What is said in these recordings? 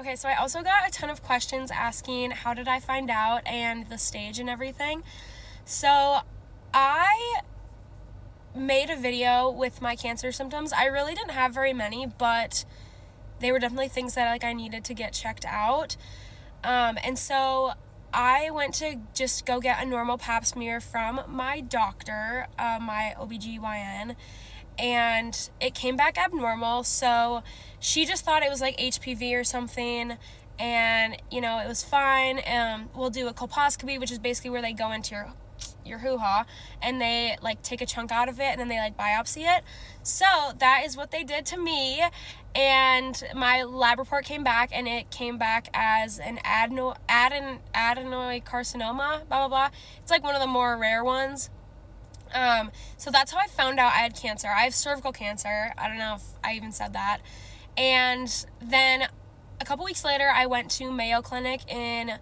Okay, so I also got a ton of questions asking how did I find out and the stage and everything. So I made a video with my cancer symptoms. I really didn't have very many, but they were definitely things that I needed to get checked out. And so I went to just go get a normal pap smear from my doctor, my OBGYN, and it came back abnormal. So she just thought it was like HPV or something, and it was fine. We'll do a colposcopy, which is basically where they go into your hoo-ha and they take a chunk out of it and then they biopsy it. So that is what they did to me, and my lab report came back and it came back as an adenoid carcinoma, blah blah blah. It's one of the more rare ones. So that's how I found out I had cancer. I have cervical cancer. I don't know if I even said that. And then a couple weeks later, I went to Mayo Clinic in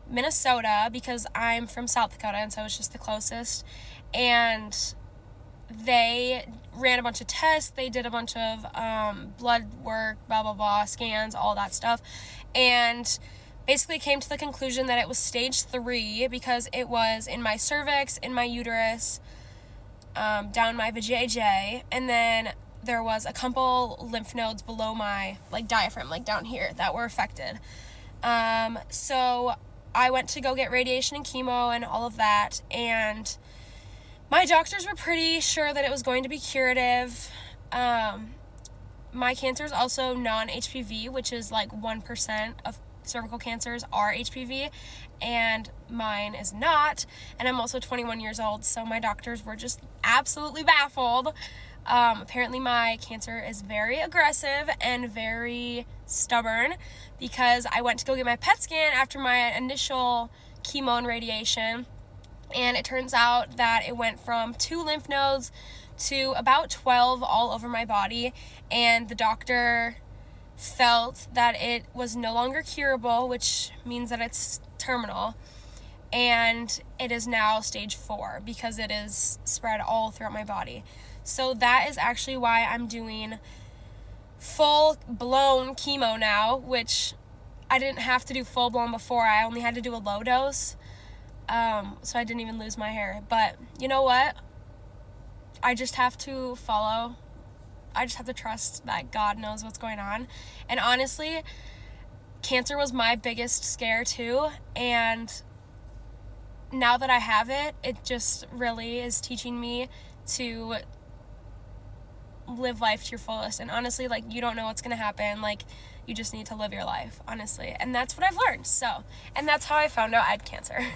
Minnesota because I'm from South Dakota, and so it's just the closest. And they ran a bunch of tests. They did a bunch of blood work, blah, blah, blah, scans, all that stuff. And basically came to the conclusion that it was stage 3 because it was in my cervix, in my uterus, down my vajayjay, and then there was a couple lymph nodes below my diaphragm, down here, that were affected. So I went to go get radiation and chemo and all of that, and my doctors were pretty sure that it was going to be curative. My cancer is also non-HPV, which is 1% of cervical cancers are HPV, and mine is not. And I'm also 21 years old, so my doctors were just absolutely baffled. Apparently my cancer is very aggressive and very stubborn because I went to go get my PET scan after my initial chemo and radiation, and it turns out that it went from 2 lymph nodes to about 12 all over my body, and the doctor felt that it was no longer curable, which means that it's terminal, and it is now stage 4 because it is spread all throughout my body. So that is actually why I'm doing full-blown chemo now, which I didn't have to do full-blown before. I only had to do a low dose, so I didn't even lose my hair. But you know what? I just have to trust that God knows what's going on. And honestly, cancer was my biggest scare too, and now that I have it, it just really is teaching me to live life to your fullest. And honestly, you don't know what's gonna happen. You just need to live your life, honestly. And that's what I've learned. And that's how I found out I had cancer.